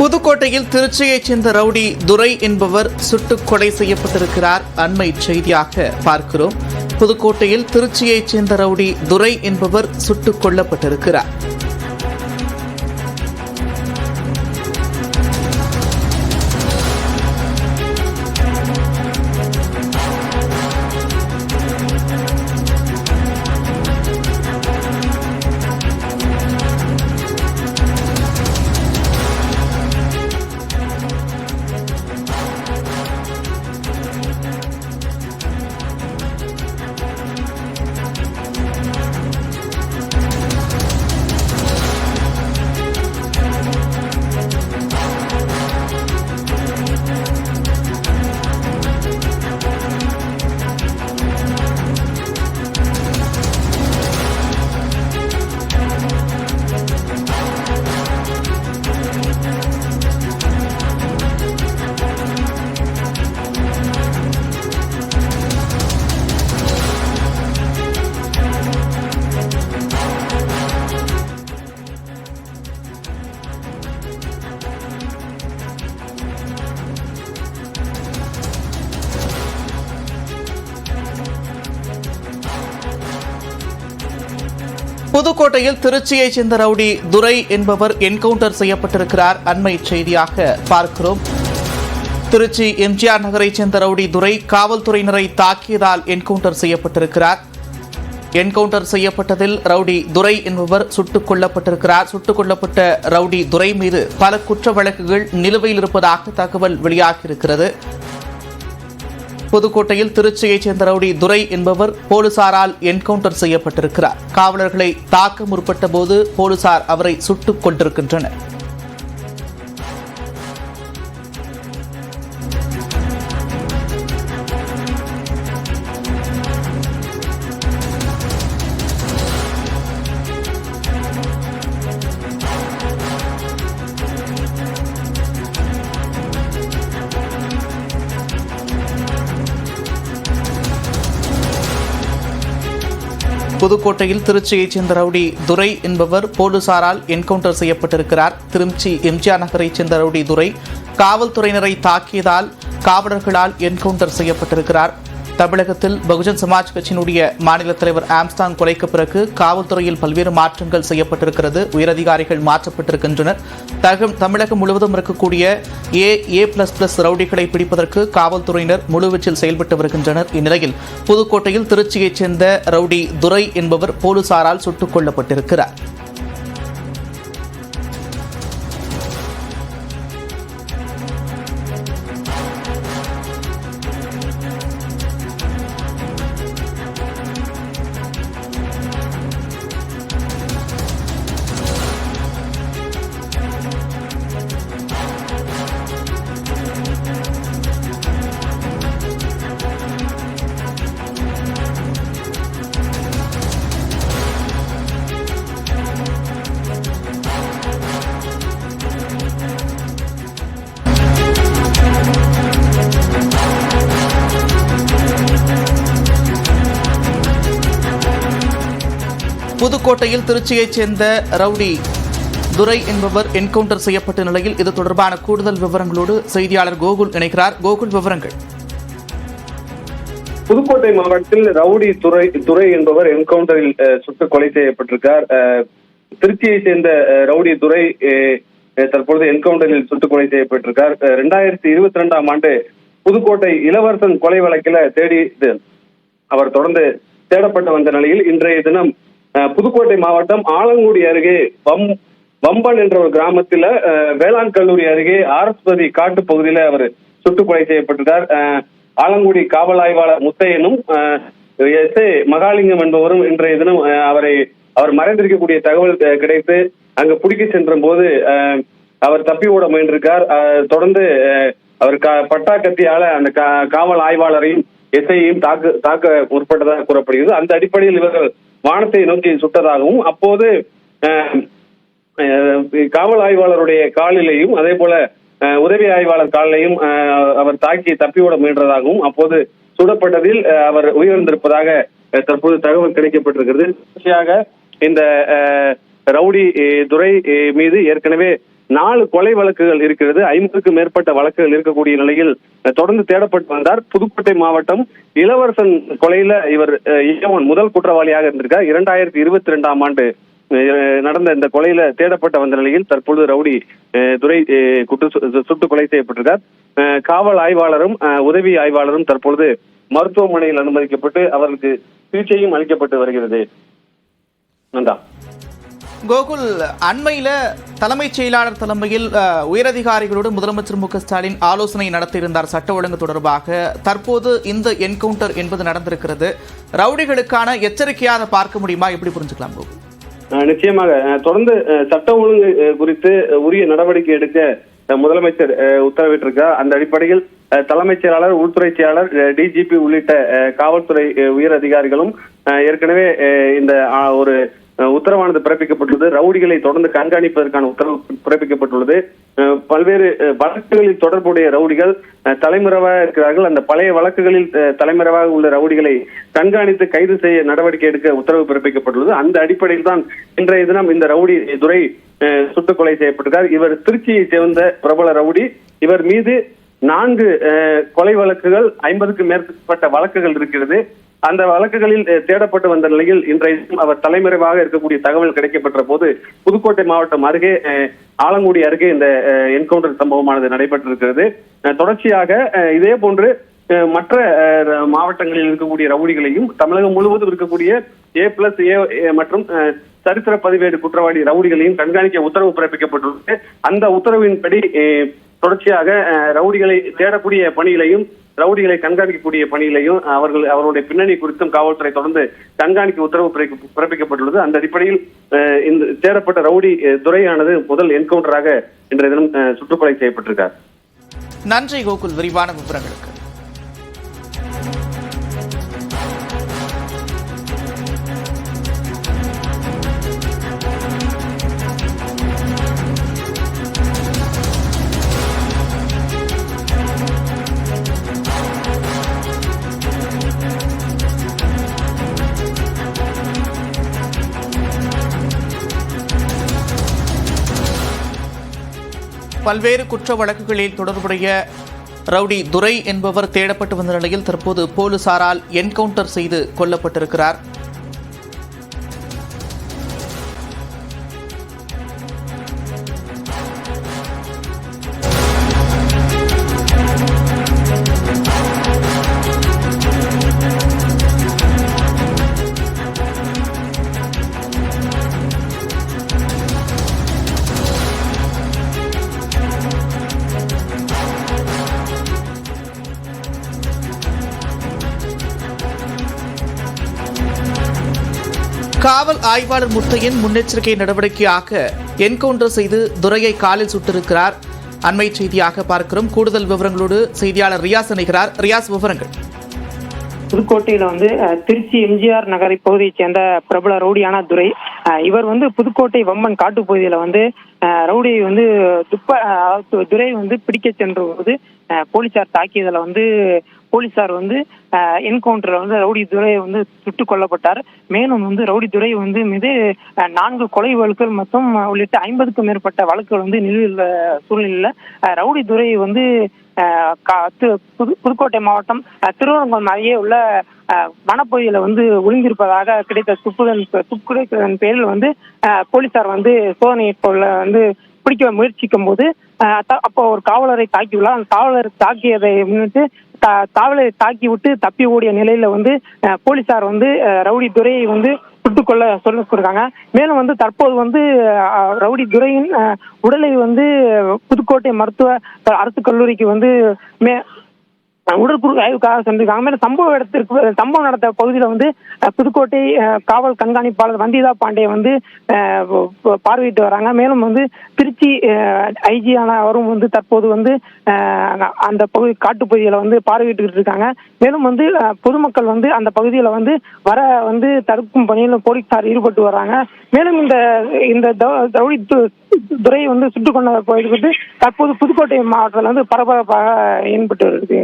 புதுக்கோட்டையில் திருச்சியைச் சேர்ந்த ரவுடி துரை என்பவர் சுட்டுக் கொலை செய்யப்பட்டிருக்கிறார். அண்மை செய்தியாக பார்க்கிறோம். புதுக்கோட்டையில் திருச்சியைச் சேர்ந்த ரவுடி துரை என்பவர் சுட்டுக் கொல்லப்பட்டிருக்கிறார். புதுக்கோட்டையில் திருச்சியைச் சேர்ந்த ரவுடி துரை என்பவர் என்கவுண்டர் செய்யப்பட்டிருக்கிறார். அண்மை செய்தியாக பார்க்கிறோம். திருச்சி எம்ஜிஆர் நகரைச் சேர்ந்த ரவுடி துரை காவல்துறையினரை தாக்கியதால் என்கவுண்டர் செய்யப்பட்டிருக்கிறார். என்கவுண்டர் செய்யப்பட்டதில் ரவுடி துரை என்பவர் சுட்டுக் கொல்லப்பட்டிருக்கிறார். சுட்டுக் கொல்லப்பட்ட ரவுடி துரை மீது பல குற்ற வழக்குகள் நிலுவையில் இருப்பதாக தகவல் வெளியாகியிருக்கிறது. புதுக்கோட்டையில் திருச்சியைச் சேர்ந்த ரவுடி துரை என்பவர் போலீசாரால் என்கவுண்டர் செய்யப்பட்டிருக்கிறார். காவலர்களை தாக்க முற்பட்ட போது போலீசார் அவரை சுட்டுக் கொண்டிருக்கின்றனர். புதுக்கோட்டையில் திருச்சியைச் சேர்ந்த ரவுடி துரை என்பவர் போலீசாரால் என்கவுண்டர் செய்யப்பட்டிருக்கிறார். திருச்சி எம்ஜிஆர் நகரைச் சேர்ந்த ரவுடி துரை காவல்துறையினரை தாக்கியதால் காவலர்களால் என்கவுண்டர் செய்யப்பட்டிருக்கிறார். தமிழகத்தில் பகுஜன் சமாஜ் கட்சியினுடைய மாநில தலைவர் ஆம்ஸ்டாங் கொலைக்கு பிறகு காவல்துறையில் பல்வேறு மாற்றங்கள் செய்யப்பட்டிருக்கிறது. உயரதிகாரிகள் மாற்றப்பட்டிருக்கின்றனர். தமிழகம் முழுவதும் இருக்கக்கூடிய ஏ பிளஸ் ரவுடிகளை பிடிப்பதற்கு காவல்துறையினர் முழுவீச்சில் செயல்பட்டு வருகின்றனர். இந்நிலையில் புதுக்கோட்டையில் திருச்சியைச் சேர்ந்த ரவுடி துரை என்பவர் போலீசாரால் சுட்டுக் கொல்லப்பட்டிருக்கிறார். புதுக்கோட்டையில் திருச்சியைச் சேர்ந்த ரவுடி துரை என்பவர் என்கவுண்டர் செய்யப்பட்ட நிலையில் இது தொடர்பான கூடுதல் விவரங்களோடு செய்தியாளர் கோகுல் இணைகிறார். கோகுல், விவரங்கள். புதுக்கோட்டை மாவட்டத்தில் ரவுடி துரை என்பவர் என்கவுண்டரில் சுட்டுக் கொலை செய்யப்பட்டிருக்கார். திருச்சியை சேர்ந்த ரவுடி துரை தற்பொழுது என்கவுண்டரில் சுட்டுக் கொலை செய்யப்பட்டிருக்கார். 2022ஆம் ஆண்டு புதுக்கோட்டை இளவரசன் கொலை வழக்கில் அவர் தொடர்ந்து தேடப்பட்டு வந்த நிலையில் இன்றைய தினம் புதுக்கோட்டை மாவட்டம் ஆலங்குடி அருகே வம்பன் என்ற ஒரு கிராமத்துல வேளாண் கல்லூரி அருகே ஆர்எஸ்பதி காட்டு பகுதியில அவர் சுட்டுக் கொலை செய்யப்பட்டிருக்கார். ஆலங்குடி காவல் ஆய்வாளர் முத்தையனும் எஸ்.ஏ. மகாலிங்கம் என்பவரும் இன்றைய தினம் அவர் மறைந்திருக்கக்கூடிய தகவல் கிடைத்து அங்கு பிடிக்க சென்ற போது அவர் தப்பி ஓட முயன்றிருக்கார். தொடர்ந்து அவர் பட்டா கத்தியால அந்த காவல் ஆய்வாளரையும் எஸ்ஐயையும் தாக்க முற்பட்டதாக கூறப்படுகிறது. அந்த அடிப்படையில் இவர்கள் வானத்தை நோக்கி சுட்டதாகவும் அப்போது காவல் ஆய்வாளருடைய காலிலையும் அதே போல உதவி ஆய்வாளர் காலிலையும் அவர் தாக்கி தப்பியோட முயன்றதாகவும் அப்போது சுடப்பட்டதில் அவர் உயிரிழந்திருப்பதாக தற்போது தகவல் கிடைக்கப்பட்டிருக்கிறது. தொடர்ச்சியாக இந்த ரவுடி துரை மீது ஏற்கனவே 4 கொலை வழக்குகள் இருக்கிறது. 50க்கும் மேற்பட்ட வழக்குகள் இருக்கக்கூடிய நிலையில் தொடர்ந்து தேடப்பட்டு வந்தார். புதுக்கோட்டை மாவட்டம் இளவரசன் கொலையில இவர் முதல் குற்றவாளியாக இருந்திருக்கார். 2022ஆம் ஆண்டு நடந்த இந்த கொலையில தேடப்பட்ட வந்த நிலையில் தற்பொழுது ரவுடி துரை சுட்டு கொலை செய்யப்பட்டிருக்கார். காவல் ஆய்வாளரும் உதவி ஆய்வாளரும் தற்பொழுது மருத்துவமனையில் அனுமதிக்கப்பட்டு அவர்களுக்கு சிகிச்சையும் அளிக்கப்பட்டு வருகிறது. நன்றா கோகுல், அண்மையில தலைமைச் செயலாளர் தலைமையில் உயரதிகாரிகளோடு முதலமைச்சர் மு.க.ஸ்டாலின் ஆலோசனை நடத்தியிருந்தார் சட்ட ஒழுங்கு தொடர்பாக. தற்போது இந்த என்கவுண்டர் என்பது நடந்திருக்கிறது. ரவுடிகளுக்கான எச்சரிக்கையாக பார்க்க முடியுமா? எப்படி புரிஞ்சுக்கலாம் கோகுல்? நிச்சயமாக தொடர்ந்து சட்ட ஒழுங்கு குறித்து உரிய நடவடிக்கை எடுக்க முதலமைச்சர் உத்தரவிட்டிருக்கார். அந்த அடிப்படையில் தலைமைச் செயலாளர், உள்துறை செயலாளர், டிஜிபி உள்ளிட்ட காவல்துறை உயர் அதிகாரிகளும் ஏற்கனவே இந்த ஒரு உத்தரவானது பிறப்பிக்கப்பட்டுள்ளது. ரவுடிகளை தொடர்ந்து கண்காணிப்பதற்கான உத்தரவு பிறப்பிக்கப்பட்டுள்ளது. பல்வேறு வழக்குகளில் தொடர்புடைய ரவுடிகள் தலைமறைவாக இருக்கிறார்கள். அந்த பழைய வழக்குகளில் தலைமறைவாக உள்ள ரவுடிகளை கண்காணித்து கைது செய்ய நடவடிக்கை எடுக்க உத்தரவு பிறப்பிக்கப்பட்டுள்ளது. அந்த அடிப்படையில் தான் இன்றைய தினம் இந்த ரவுடி துரை சுட்டுக் கொலை செய்யப்பட்டிருக்கார். இவர் திருச்சியை சேர்ந்த பிரபல ரவுடி. இவர் மீது 4 கொலை வழக்குகள், 50க்கும் மேற்பட்ட வழக்குகள் இருக்கிறது. அந்த வழக்குகளில் தேடப்பட்டு வந்த நிலையில் இன்றைய அவர் தலைமறைவாக இருக்கக்கூடிய தகவல் கிடைக்கப்பட்ட போது புதுக்கோட்டை மாவட்டம் அருகே ஆலங்குடி அருகே இந்த என்கவுண்டர் சம்பவமானது நடைபெற்றிருக்கிறது. தொடர்ச்சியாக இதே போன்று மற்ற மாவட்டங்களில் இருக்கக்கூடிய ரவுடிகளையும் தமிழகம் முழுவதும் இருக்கக்கூடிய A+A மற்றும் சரித்திர பதிவேடு குற்றவாளி ரவுடிகளையும் கண்காணிக்க உத்தரவு பிறப்பிக்கப்பட்டுள்ளது. அந்த உத்தரவின்படி தொடர்ச்சியாக ரவுடிகளை தேடக்கூடிய பணியிலையும் ரவுடிகளை கண்காணிக்கக்கூடிய பணியிலையும் அவருடைய பின்னணி குறித்தும் காவல்துறை தொடர்ந்து கண்காணிக்க உத்தரவு பிறப்பிக்கப்பட்டுள்ளது. அந்த அடிப்படையில் இந்த தேடப்பட்ட ரவுடி துரையானது முதல் என்கவுண்டராக இன்றைய தினம் சுட்டுக்கொலை செய்யப்பட்டிருக்கார். நன்றி கோகுல், விரிவான விவரங்களுக்கு. பல்வேறு குற்ற வழக்குகளில் தொடர்புடைய ரவுடி துரை என்பவர் தேடப்பட்டு வந்த நிலையில் தற்போது போலீசாரால் என்கவுண்டர் செய்து கொல்லப்பட்டிருக்கிறார். காவல் ஆய்வாளர் முத்தையன் முன்னெச்சரிக்கை நடவடிக்கையாக என்கவுண்டர் செய்து துரையை காலில் சுட்டிருக்கிறார். அண்மை செய்தியாக பார்க்கிறோம். கூடுதல் விவரங்களோடு செய்தியாளர் ரியாஸ் இணைகிறார். ரியாஸ், விவரங்கள். புதுக்கோட்டையில திருச்சி எம்ஜிஆர் நகரை பகுதியை சேர்ந்த பிரபல ரவுடியான துரை. இவர் புதுக்கோட்டை வம்மன் காட்டு பகுதியில ரவுடியை துரை பிடிக்க சென்ற போது போலீசார் தாக்கியதுல போலீசார் என்கவுண்டர்ல ரவுடி துரை சுட்டுக் கொல்லப்பட்டார். மேலும் ரவுடி துரை மீது 4 கொலை வழக்குகள் மற்றும் உள்ளிட்ட 50க்கும் மேற்பட்ட வழக்குகள் நிலுவையில் சூழ்நிலையில ரவுடி துரை புதுக்கோட்டை மாவட்டம் திருவரங்குளம் அருகே உள்ள வனப்பகுதியில ஒளிந்திருப்பதாக கிடைத்த துப்புடன் பேரில் போலீசார் சோதனை பிடிக்க முயற்சிக்கும் போது அப்போ ஒரு காவலரை தாக்கியுள்ளார். அந்த காவலரை தாக்கியதை முன்னிட்டு காவலரை தாக்கி விட்டு தப்பி ஓடிய நிலையில போலீசார் ரவுடி துரையை சுட்டுக் கொள்ள சொல்லிருக்காங்க. மேலும் தற்போது ரவுடி துரையின் உடலை புதுக்கோட்டை மருத்துவ அரசு கல்லூரிக்கு உடற்குறு ஆய்வுக்காக சென்றிருக்காங்க. மேலும் சம்பவம் நடந்த பகுதியில புதுக்கோட்டை காவல் கண்காணிப்பாளர் வந்திதா பாண்டே பார்வையிட்டு வராங்க. மேலும் திருச்சி ஐஜி அவரும் தற்போது அந்த பகுதி காட்டுப்பகுதியில பார்வையிட்டு இருக்காங்க. மேலும் பொதுமக்கள் அந்த பகுதியில வர தடுக்கும் பணியில் போலீசார் ஈடுபட்டு வர்றாங்க. மேலும் இந்த ரவுடி துறையை சுட்டுக் கொண்ட பகுதி தற்போது புதுக்கோட்டை மாவட்டத்தில் பரபரப்பாக ஏற்பட்டு இருக்கு.